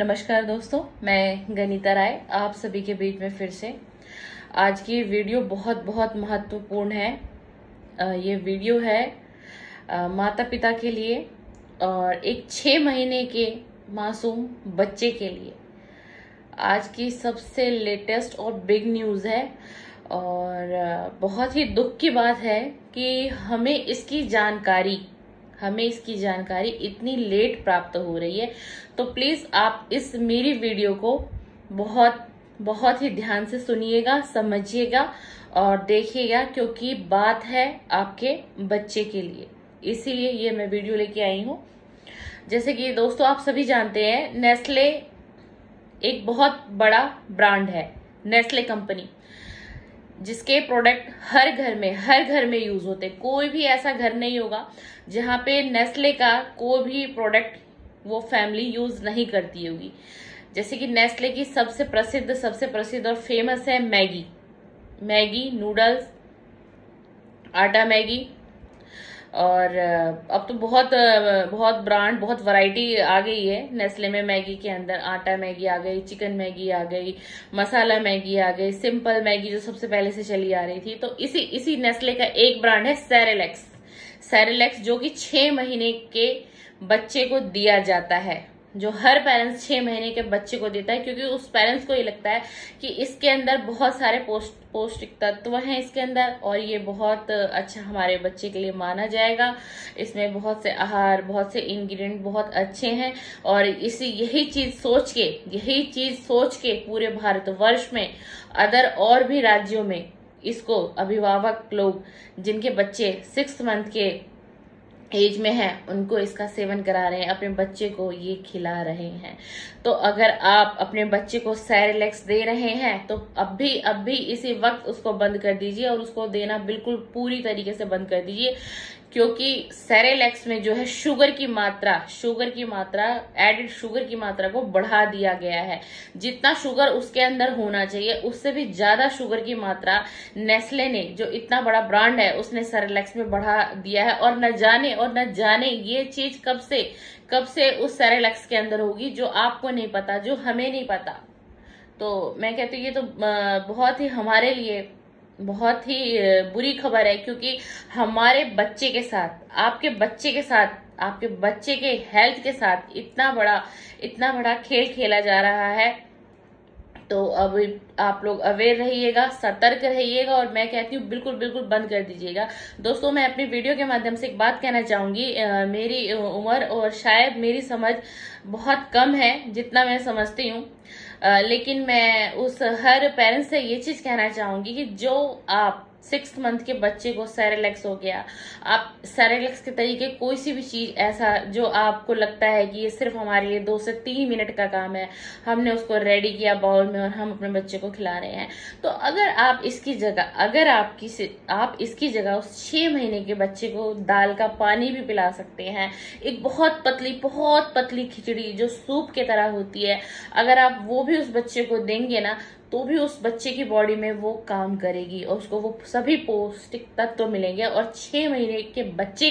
नमस्कार दोस्तों, मैं गनीता राय आप सभी के बीच में फिर से। आज की वीडियो बहुत बहुत महत्वपूर्ण है। ये वीडियो है माता पिता के लिए और एक 6 महीने के मासूम बच्चे के लिए। आज की सबसे लेटेस्ट और बिग न्यूज़ है और बहुत ही दुख की बात है कि हमें इसकी जानकारी इतनी लेट प्राप्त हो रही है। तो प्लीज आप इस मेरी वीडियो को बहुत बहुत ही ध्यान से सुनिएगा, समझिएगा और देखिएगा, क्योंकि बात है आपके बच्चे के लिए। इसीलिए ये मैं वीडियो लेके आई हूँ। जैसे कि दोस्तों आप सभी जानते हैं, नेस्ले एक बहुत बड़ा ब्रांड है। नेस्ले कंपनी जिसके प्रोडक्ट हर घर में यूज होते। कोई भी ऐसा घर नहीं होगा जहां पे नेस्ले का कोई भी प्रोडक्ट वो फैमिली यूज नहीं करती होगी। जैसे कि नेस्ले की सबसे प्रसिद्ध और फेमस है मैगी नूडल्स, आटा मैगी। और अब तो बहुत ब्रांड, बहुत वैरायटी आ गई है नेस्ले में। मैगी के अंदर आटा मैगी आ गई, चिकन मैगी आ गई, मसाला मैगी आ गई, सिंपल मैगी जो सबसे पहले से चली आ रही थी। तो इसी नेस्ले का एक ब्रांड है सेरेलैक्स, जो कि 6 महीने के बच्चे को दिया जाता है, जो हर पेरेंट्स 6 महीने के बच्चे को देता है, क्योंकि उस पेरेंट्स को ये लगता है कि इसके अंदर बहुत सारे पौष्टिक तत्व हैं इसके अंदर और ये बहुत अच्छा हमारे बच्चे के लिए माना जाएगा। इसमें बहुत से आहार, बहुत से इंग्रेडिएंट बहुत अच्छे हैं। और यही चीज सोच के पूरे भारतवर्ष में और भी राज्यों में इसको अभिभावक लोग जिनके बच्चे 6 मंथ के एज में है उनको इसका सेवन करा रहे हैं, अपने बच्चे को ये खिला रहे हैं। तो अगर आप अपने बच्चे को सेरेलैक्स दे रहे हैं तो अब भी इसी वक्त उसको बंद कर दीजिए और उसको देना बिल्कुल पूरी तरीके से बंद कर दीजिए, क्योंकि सेरेलैक्स में जो है शुगर की मात्रा, एडिड शुगर की मात्रा को बढ़ा दिया गया है। जितना शुगर उसके अंदर होना चाहिए उससे भी ज्यादा शुगर की मात्रा नेस्ले ने, जो इतना बड़ा ब्रांड है, उसने सेरेलैक्स में बढ़ा दिया है। और न जाने ये चीज कब से उस सेरेलैक्स के अंदर होगी, जो आपको नहीं पता, जो हमें नहीं पता। तो मैं कहती हूँ ये तो बहुत ही हमारे लिए बहुत ही बुरी खबर है, क्योंकि हमारे बच्चे के साथ, आपके बच्चे के हेल्थ के साथ इतना बड़ा खेल खेला जा रहा है। तो अब आप लोग अवेयर रहिएगा, सतर्क रहिएगा और मैं कहती हूँ बिल्कुल बंद कर दीजिएगा। दोस्तों मैं अपनी वीडियो के माध्यम से एक बात कहना चाहूंगी। मेरी उम्र और शायद मेरी समझ बहुत कम है जितना मैं समझती हूँ, लेकिन मैं उस हर पेरेंट्स से ये चीज कहना चाहूंगी कि जो आप 6 मंथ के बच्चे को सेरेलैक्स हो गया, आप सेरेलैक्स के तरीके कोई सी भी चीज ऐसा जो आपको लगता है कि ये सिर्फ हमारे लिए 2 से 3 मिनट का काम है, हमने उसको रेडी किया बाउल में और हम अपने बच्चे को खिला रहे हैं। तो अगर आप इसकी जगह उस 6 महीने के बच्चे को दाल का पानी भी पिला सकते हैं, एक बहुत पतली खिचड़ी जो सूप की तरह होती है, अगर आप वो भी उस बच्चे को देंगे ना, तो भी उस बच्चे की बॉडी में वो काम करेगी और उसको वो सभी पौष्टिक तत्व मिलेंगे। और 6 महीने के बच्चे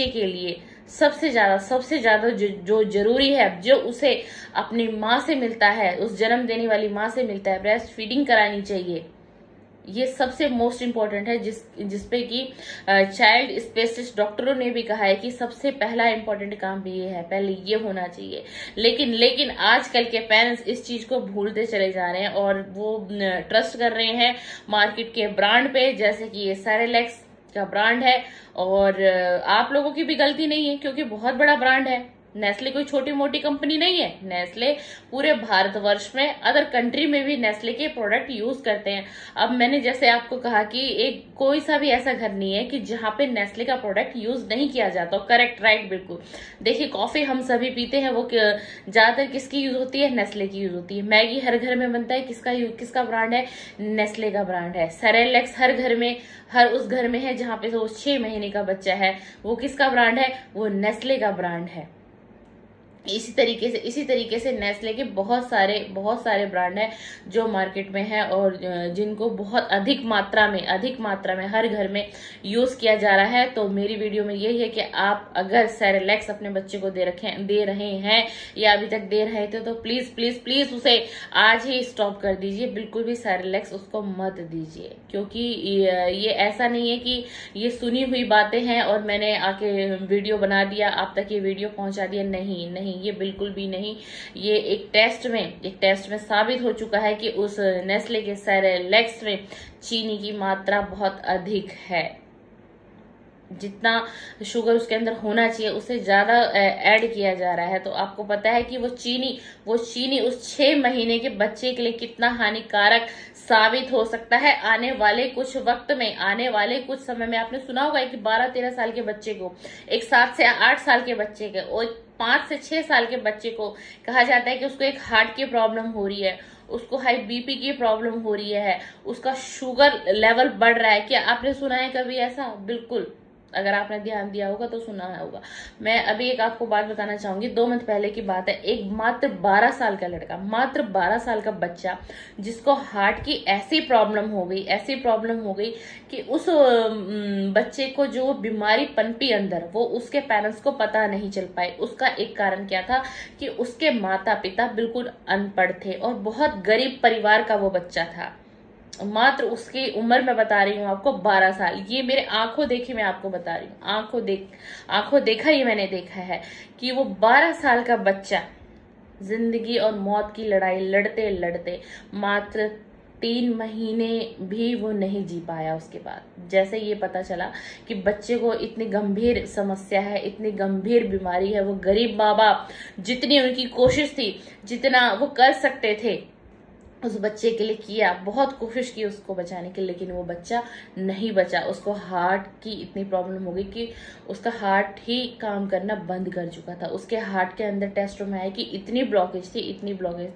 के लिए सबसे ज्यादा जो जरूरी है, जो उसे अपनी माँ से मिलता है, उस जन्म देने वाली माँ से मिलता है, ब्रेस्ट फीडिंग करानी चाहिए। ये सबसे मोस्ट इम्पोर्टेंट है, जिसपे कि चाइल्ड स्पेशलिस्ट डॉक्टरों ने भी कहा है कि सबसे पहला इम्पोर्टेंट काम भी ये है, पहले ये होना चाहिए। लेकिन आजकल के पेरेंट्स इस चीज को भूलते चले जा रहे हैं और वो ट्रस्ट कर रहे हैं मार्केट के ब्रांड पे, जैसे कि ये सेरेलैक्स का ब्रांड है। और आप लोगों की भी गलती नहीं है, क्योंकि बहुत बड़ा ब्रांड है। नेस्ले कोई छोटी मोटी कंपनी नहीं है। नेस्ले पूरे भारतवर्ष में, अदर कंट्री में भी नेस्ले के प्रोडक्ट यूज करते हैं। अब मैंने जैसे आपको कहा कि कोई सा भी ऐसा घर नहीं है कि जहां पे नेस्ले का प्रोडक्ट यूज नहीं किया जाता। करेक्ट, राइट, बिल्कुल। देखिए कॉफी हम सभी पीते हैं, वो ज्यादातर किसकी यूज होती है? नेस्ले की यूज होती है। मैगी हर घर में बनता है, किसका ब्रांड है? नेस्ले का ब्रांड है। सेरेलैक्स हर उस घर में है जहां पे वो 6 महीने का बच्चा है, वो किसका ब्रांड है? वो नेस्ले का ब्रांड है। इसी तरीके से नेस्ले के बहुत सारे ब्रांड हैं जो मार्केट में है और जिनको बहुत अधिक मात्रा में हर घर में यूज किया जा रहा है। तो मेरी वीडियो में यही है कि आप अगर सेरेलैक्स अपने बच्चे को दे रहे हैं या अभी तक दे रहे थे तो प्लीज प्लीज प्लीज उसे आज ही स्टॉप कर दीजिए। बिल्कुल भी सेरेलैक्स उसको मत दीजिए, क्योंकि ये ऐसा नहीं है कि ये सुनी हुई बातें हैं और मैंने आके वीडियो बना दिया, आप तक ये वीडियो पहुंचा दिया। नहीं, ये बिल्कुल भी नहीं। ये एक टेस्ट में साबित हो चुका है कि उस नेस्ले के सेरेलैक्स में चीनी की मात्रा बहुत अधिक है। जितना शुगर उसके अंदर होना चाहिए उससे ज्यादा ऐड किया जा रहा है। तो आपको पता है कि वो चीनी उस 6 महीने के बच्चे के लिए कितना हानिकारक साबित हो सकता है। आने वाले कुछ समय में आपने सुना होगा कि 12-13 साल के बच्चे को, एक 7 से 8 साल के बच्चे के और 5 से 6 साल के बच्चे को कहा जाता है कि उसको एक हार्ट की प्रॉब्लम हो रही है, उसको हाई बीपी की प्रॉब्लम हो रही है, उसका शुगर लेवल बढ़ रहा है। क्या आपने सुना है कभी ऐसा? बिल्कुल, अगर आपने ध्यान दिया होगा तो सुना होगा। मैं अभी एक आपको बात बताना चाहूंगी, 2 मंथ पहले की बात है। एक मात्र 12 साल का लड़का, मात्र 12 साल का बच्चा, जिसको हार्ट की ऐसी प्रॉब्लम हो गई कि उस बच्चे को जो बीमारी पनपी अंदर, वो उसके पेरेंट्स को पता नहीं चल पाए। उसका एक कारण क्या था कि उसके माता पिता बिल्कुल अनपढ़ थे और बहुत गरीब परिवार का वो बच्चा था। मात्र उसकी उम्र मैं बता रही हूँ आपको 12 साल। ये मेरे आंखों देखी मैं आपको बता रही हूँ, आंखों देखा ये मैंने देखा है कि वो 12 साल का बच्चा जिंदगी और मौत की लड़ाई लड़ते मात्र 3 महीने भी वो नहीं जी पाया। उसके बाद जैसे ये पता चला कि बच्चे को इतनी गंभीर समस्या है, इतनी गंभीर बीमारी है, वो गरीब माँ बाप जितनी उनकी कोशिश थी, जितना वो कर सकते थे उस बच्चे के लिए किया, बहुत कोशिश की उसको बचाने के, लेकिन वो बच्चा नहीं बचा। उसको हार्ट की इतनी प्रॉब्लम हो गई कि उसका हार्ट ही काम करना बंद कर चुका था। उसके हार्ट के अंदर टेस्टों में आया कि इतनी ब्लॉकेज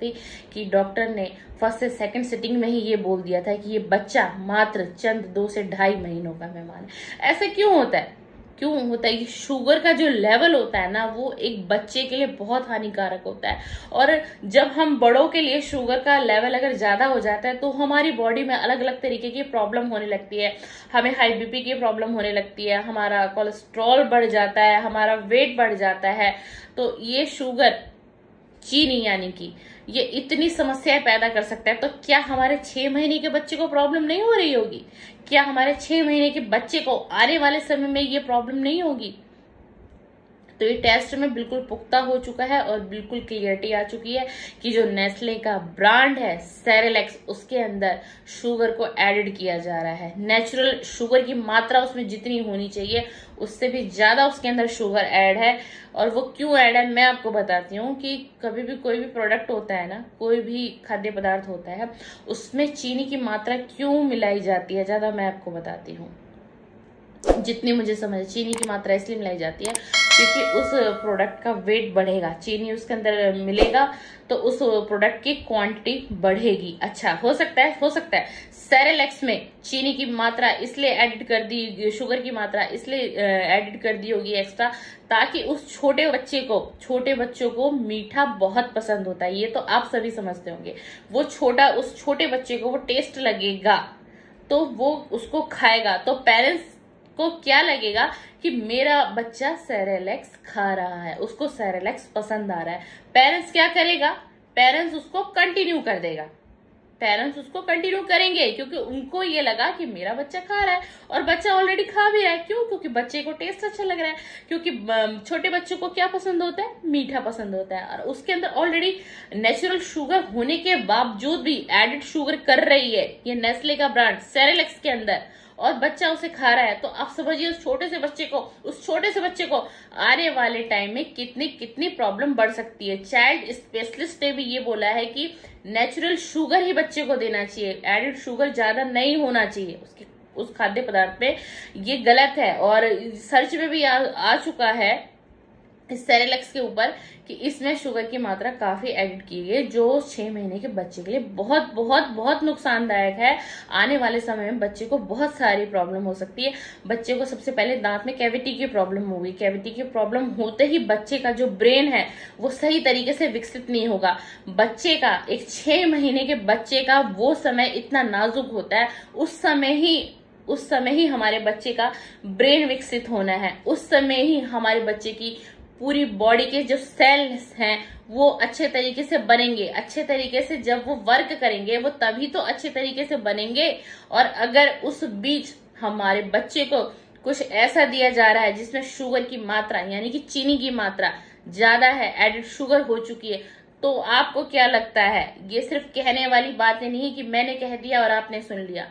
थी कि डॉक्टर ने फर्स्ट से सेकंड सिटिंग में ही ये बोल दिया था कि ये बच्चा मात्र चंद 2 से 2.5 महीनों का मेहमान है। ऐसा क्यों होता है कि शुगर का जो लेवल होता है ना, वो एक बच्चे के लिए बहुत हानिकारक होता है। और जब हम बड़ों के लिए शुगर का लेवल अगर ज्यादा हो जाता है तो हमारी बॉडी में अलग अलग तरीके की प्रॉब्लम होने लगती है। हमें हाई बीपी की प्रॉब्लम होने लगती है, हमारा कोलेस्ट्रॉल बढ़ जाता है, हमारा वेट बढ़ जाता है। तो ये शुगर, चीनी यानी कि ये इतनी समस्याएं पैदा कर सकता है। तो क्या हमारे 6 महीने के बच्चे को प्रॉब्लम नहीं हो रही होगी? क्या हमारे 6 महीने के बच्चे को आने वाले समय में ये प्रॉब्लम नहीं होगी? तो ये टेस्ट में बिल्कुल पुख्ता हो चुका है और बिल्कुल क्लियरिटी आ चुकी है कि जो नेस्ले का ब्रांड है सेरेलैक्स, उसके अंदर शुगर को एडेड किया जा रहा है। नेचुरल शुगर की मात्रा उसमें जितनी होनी चाहिए उससे भी ज्यादा उसके अंदर शुगर ऐड है। और वो क्यों ऐड है मैं आपको बताती हूँ कि कभी भी कोई भी प्रोडक्ट होता है ना, कोई भी खाद्य पदार्थ होता है, उसमें चीनी की मात्रा क्यों मिलाई जाती है ज्यादा, मैं आपको बताती हूँ। जितनी मुझे समझ, चीनी की मात्रा इसलिए मिलाई जाती है क्योंकि उस प्रोडक्ट का वेट बढ़ेगा, चीनी उसके अंदर मिलेगा तो उस प्रोडक्ट की क्वांटिटी बढ़ेगी। अच्छा, हो सकता है सेरेलैक्स में चीनी की मात्रा इसलिए एडिट कर दी, शुगर की मात्रा इसलिए एडिट कर दी होगी एक्स्ट्रा, ताकि उस छोटे बच्चों को मीठा बहुत पसंद होता है। ये तो आप सभी समझते होंगे। उस छोटे बच्चे को वो टेस्ट लगेगा तो वो उसको खाएगा, तो पेरेंट्स को क्या लगेगा कि मेरा बच्चा सेरेलैक्स खा रहा है, उसको सेरेलैक्स पसंद आ रहा है। पेरेंट्स क्या करेगा? पेरेंट्स उसको कंटिन्यू कर देगा, पेरेंट्स उसको कंटिन्यू करेंगे क्योंकि उनको ये लगा कि मेरा बच्चा खा रहा है और बच्चा ऑलरेडी खा भी रहा है। क्यों? क्योंकि बच्चे को टेस्ट अच्छा लग रहा है। क्योंकि छोटे बच्चों को क्या पसंद होता है? मीठा पसंद होता है। और उसके अंदर ऑलरेडी नेचुरल शुगर होने के बावजूद भी एडिड शुगर कर रही है ये नेस्ले का ब्रांड सेरेलैक्स के अंदर, और बच्चा उसे खा रहा है। तो आप समझिए उस छोटे से बच्चे को आने वाले टाइम में कितनी प्रॉब्लम बढ़ सकती है। चाइल्ड स्पेशलिस्ट ने भी ये बोला है कि नेचुरल शुगर ही बच्चे को देना चाहिए, एडिड शुगर ज्यादा नहीं होना चाहिए उस खाद्य पदार्थ पे। ये गलत है और सर्च में भी आ चुका है इस सेरेलैक्स के ऊपर कि इसमें शुगर की मात्रा काफी एडिट की गई है, जो 6 महीने के बच्चे के लिए बहुत बहुत बहुत नुकसानदायक है। आने वाले समय में बच्चे को बहुत सारी प्रॉब्लम हो सकती है। बच्चे को सबसे पहले दांत में कैविटी की प्रॉब्लम होगी। कैविटी की प्रॉब्लम होते ही बच्चे का जो ब्रेन है वो सही तरीके से विकसित नहीं होगा। बच्चे का एक 6 महीने के बच्चे का वो समय इतना नाजुक होता है, उस समय ही हमारे बच्चे का ब्रेन विकसित होना है। उस समय ही हमारे बच्चे की पूरी बॉडी के जो सेल्स हैं वो अच्छे तरीके से बनेंगे। अच्छे तरीके से जब वो वर्क करेंगे वो तभी तो अच्छे तरीके से बनेंगे। और अगर उस बीच हमारे बच्चे को कुछ ऐसा दिया जा रहा है जिसमें शुगर की मात्रा यानी कि चीनी की मात्रा ज्यादा है, एडिड शुगर हो चुकी है, तो आपको क्या लगता है? ये सिर्फ कहने वाली बातें नहीं है कि मैंने कह दिया और आपने सुन लिया।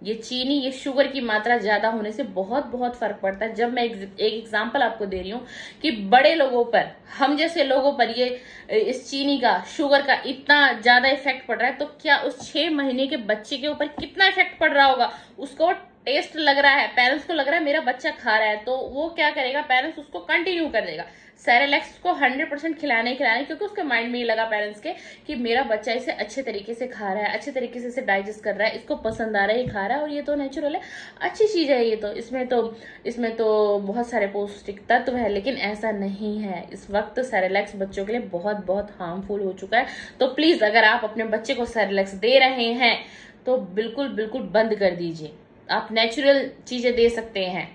ये चीनी, ये शुगर की मात्रा ज्यादा होने से बहुत बहुत फर्क पड़ता है। जब मैं एक एग्जांपल आपको दे रही हूँ कि बड़े लोगों पर, हम जैसे लोगों पर ये इस चीनी का, शुगर का इतना ज्यादा इफेक्ट पड़ रहा है, तो क्या उस 6 महीने के बच्चे के ऊपर कितना इफेक्ट पड़ रहा होगा? उसको टेस्ट लग रहा है, पेरेंट्स को लग रहा है मेरा बच्चा खा रहा है, तो वो क्या करेगा? पेरेंट्स उसको कंटिन्यू कर देगा। सेरेलैक्स को 100% खिलाना ही खिलाना, क्योंकि उसके माइंड में ये लगा पेरेंट्स के कि मेरा बच्चा इसे अच्छे तरीके से खा रहा है, अच्छे तरीके से इसे डाइजेस्ट कर रहा है, इसको पसंद आ रहा है, ये खा रहा है और ये तो नेचुरल है, अच्छी चीज है ये तो, इसमें तो बहुत सारे पौष्टिक तत्व है। लेकिन ऐसा नहीं है। इस वक्त सेरेलैक्स बच्चों के लिए बहुत बहुत हार्मफुल हो चुका है। तो प्लीज अगर आप अपने बच्चे को सेरेलैक्स दे रहे हैं तो बिल्कुल बिल्कुल बंद कर दीजिए। आप नेचुरल चीजें दे सकते हैं,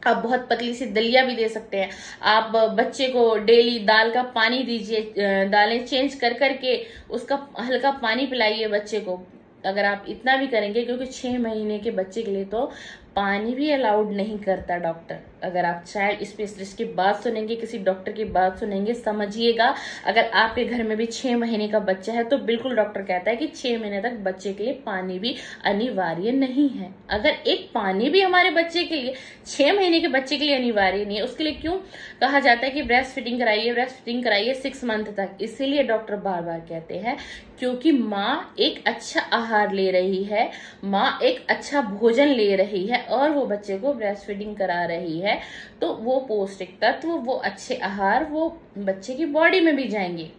आप बहुत पतली सी दलिया भी दे सकते हैं। आप बच्चे को डेली दाल का पानी दीजिए, दालें चेंज कर करके उसका हल्का पानी पिलाइए बच्चे को। अगर आप इतना भी करेंगे, क्योंकि 6 महीने के बच्चे के लिए तो पानी भी अलाउड नहीं करता डॉक्टर। अगर आप चाइल्ड स्पेशलिस्ट की बात सुनेंगे, किसी डॉक्टर की बात सुनेंगे, समझिएगा, अगर आपके घर में भी 6 महीने का बच्चा है तो बिल्कुल डॉक्टर कहता है कि 6 महीने तक बच्चे के लिए पानी भी अनिवार्य नहीं है। अगर एक पानी भी हमारे बच्चे के लिए 6 महीने के बच्चे के लिए अनिवार्य नहीं है, उसके लिए क्यों कहा जाता है कि ब्रेस्ट फीडिंग कराइए 6 मंथ तक? इसीलिए डॉक्टर बार बार कहते हैं क्योंकि माँ एक अच्छा आहार ले रही है, माँ एक अच्छा भोजन ले रही है और वो बच्चे को ब्रेस्ट फीडिंग करा रही है, तो वो पौष्टिक तत्व, वो अच्छे आहार वो बच्चे की बॉडी में भी जाएंगे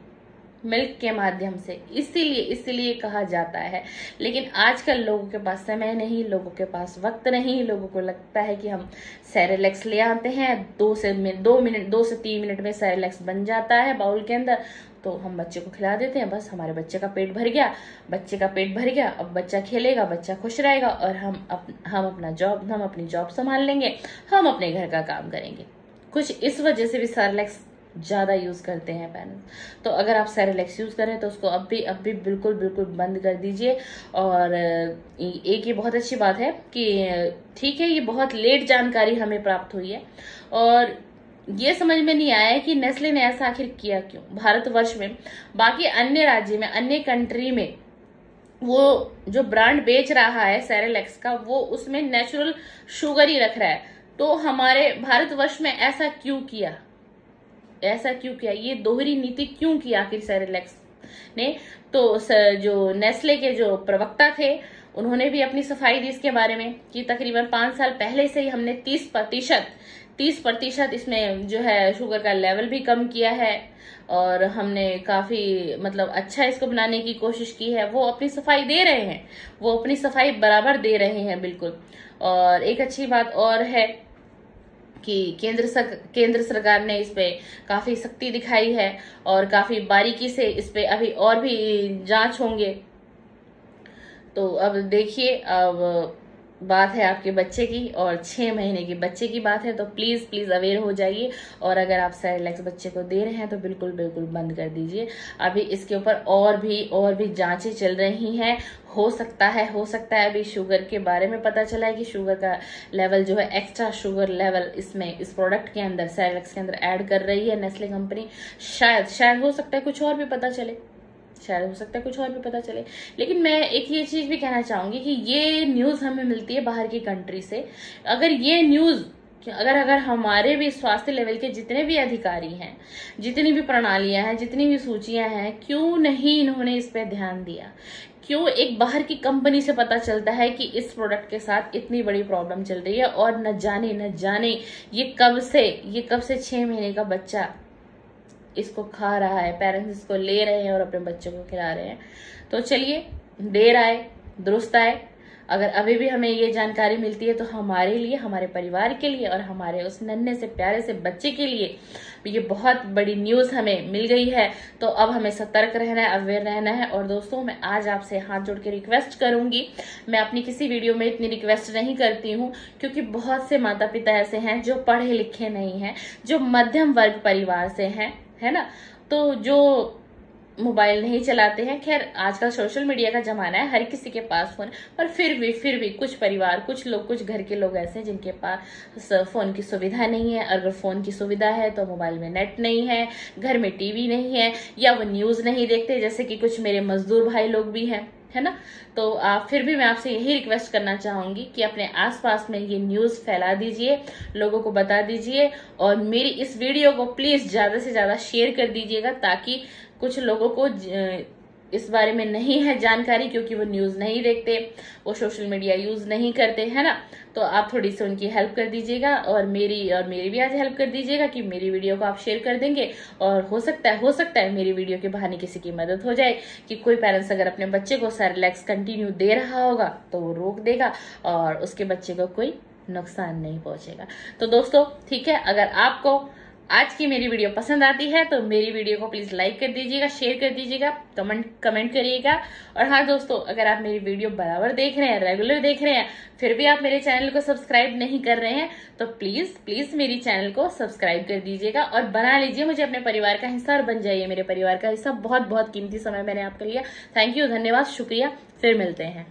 मिल्क के माध्यम से। इसीलिए कहा जाता है। लेकिन आजकल लोगों के पास समय नहीं, लोगों के पास वक्त नहीं, लोगों को लगता है कि हम सेरेलैक्स ले आते हैं, 2 से 3 मिनट में सेरेलैक्स बन जाता है बाउल के अंदर, तो हम बच्चे को खिला देते हैं, बस हमारे बच्चे का पेट भर गया। अब बच्चा खेलेगा, बच्चा खुश रहेगा और हम अपनी जॉब संभाल लेंगे, हम अपने घर का काम करेंगे। कुछ इस वजह से भी सेरेलैक्स ज्यादा यूज करते हैं पेरेंट्स। तो अगर आप सेरेलैक्स यूज करें तो उसको अब भी बिल्कुल बंद कर दीजिए। और एक ये बहुत अच्छी बात है कि ठीक है, ये बहुत लेट जानकारी हमें प्राप्त हुई है और ये समझ में नहीं आया कि नेस्ले ने ऐसा आखिर किया क्यों। भारतवर्ष में, बाकी अन्य राज्य में, अन्य कंट्री में वो जो ब्रांड बेच रहा है सेरेलैक्स का, वो उसमें नेचुरल शुगर ही रख रहा है। तो हमारे भारतवर्ष में ऐसा क्यों किया? ये दोहरी नीति क्यों की आखिर सेरेलैक्स ने? तो जो नेस्ले के जो प्रवक्ता थे उन्होंने भी अपनी सफाई दी इसके बारे में कि तकरीबन 5 साल पहले से ही हमने 30% इसमें जो है शुगर का लेवल भी कम किया है और हमने काफी अच्छा इसको बनाने की कोशिश की है। वो अपनी सफाई दे रहे हैं, वो अपनी सफाई बराबर दे रहे हैं बिल्कुल। और एक अच्छी बात और है कि केंद्र सरकार ने इस पे काफी सख्ती दिखाई है और काफी बारीकी से इस पे अभी और भी जांच होंगे। तो अब देखिए, अब बात है आपके बच्चे की और 6 महीने के बच्चे की बात है, तो प्लीज अवेयर हो जाइए। और अगर आप सेरेलैक्स बच्चे को दे रहे हैं तो बिल्कुल बंद कर दीजिए। अभी इसके ऊपर और भी जांचें चल रही हैं। हो सकता है अभी शुगर के बारे में पता चला है कि शुगर का लेवल जो है, एक्स्ट्रा शुगर लेवल इस प्रोडक्ट के अंदर, सेरेलैक्स के अंदर ऐड कर रही है नेस्ले कंपनी। शायद हो सकता है कुछ और भी पता चले। लेकिन मैं एक ये चीज भी कहना चाहूंगी कि ये न्यूज हमें मिलती है बाहर की कंट्री से। अगर ये न्यूज अगर हमारे भी स्वास्थ्य लेवल के जितने भी अधिकारी हैं, जितनी भी प्रणालियां हैं, जितनी भी सूचियां हैं, क्यों नहीं इन्होंने इस पे ध्यान दिया? क्यों एक बाहर की कंपनी से पता चलता है कि इस प्रोडक्ट के साथ इतनी बड़ी प्रॉब्लम चल रही है और न जाने ये कब से 6 महीने का बच्चा इसको खा रहा है, पेरेंट्स इसको ले रहे हैं और अपने बच्चों को खिला रहे हैं। तो चलिए, देर आए दुरुस्त आए। अगर अभी भी हमें ये जानकारी मिलती है तो हमारे लिए, हमारे परिवार के लिए और हमारे उस नन्हे से प्यारे से बच्चे के लिए ये बहुत बड़ी न्यूज हमें मिल गई है। तो अब हमें सतर्क रहना है, अवेयर रहना है। और दोस्तों, मैं आज आपसे हाथ जोड़ के रिक्वेस्ट करूंगी, मैं अपनी किसी वीडियो में इतनी रिक्वेस्ट नहीं करती हूँ क्योंकि बहुत से माता पिता ऐसे हैं जो पढ़े लिखे नहीं हैं, जो मध्यम वर्ग परिवार से हैं, है ना, तो जो मोबाइल नहीं चलाते हैं। खैर, आजकल सोशल मीडिया का जमाना है, हर किसी के पास फोन, पर फिर भी कुछ परिवार, कुछ घर के लोग ऐसे हैं जिनके पास फोन की सुविधा नहीं है। अगर फोन की सुविधा है तो मोबाइल में नेट नहीं है, घर में टीवी नहीं है, या वो न्यूज नहीं देखते, जैसे कि कुछ मेरे मजदूर भाई लोग भी हैं, है ना। तो फिर भी मैं आपसे यही रिक्वेस्ट करना चाहूंगी कि अपने आसपास में ये न्यूज फैला दीजिए, लोगों को बता दीजिए, और मेरी इस वीडियो को प्लीज ज्यादा से ज्यादा शेयर कर दीजिएगा, ताकि कुछ लोगों को इस बारे में नहीं है जानकारी, क्योंकि वो न्यूज नहीं देखते, वो सोशल मीडिया यूज नहीं करते, है ना। तो आप थोड़ी सी उनकी हेल्प कर दीजिएगा, और मेरी भी आज हेल्प कर दीजिएगा कि मेरी वीडियो को आप शेयर कर देंगे। और हो सकता है मेरी वीडियो के बहाने किसी की मदद हो जाए, कि कोई पेरेंट्स अगर अपने बच्चे को सेरेलैक्स कंटिन्यू दे रहा होगा तो वो रोक देगा और उसके बच्चे को कोई नुकसान नहीं पहुंचेगा। तो दोस्तों, ठीक है, अगर आपको आज की मेरी वीडियो पसंद आती है तो मेरी वीडियो को प्लीज लाइक कर दीजिएगा, शेयर कर दीजिएगा, कमेंट करिएगा। और हाँ दोस्तों, अगर आप मेरी वीडियो बराबर देख रहे हैं, रेगुलर देख रहे हैं, फिर भी आप मेरे चैनल को सब्सक्राइब नहीं कर रहे हैं, तो प्लीज मेरी चैनल को सब्सक्राइब कर दीजिएगा और बना लीजिए मुझे अपने परिवार का हिस्सा, और बन जाइए मेरे परिवार का हिस्सा। बहुत कीमती समय मैंने आपके लिया। थैंक यू, धन्यवाद, शुक्रिया। फिर मिलते हैं।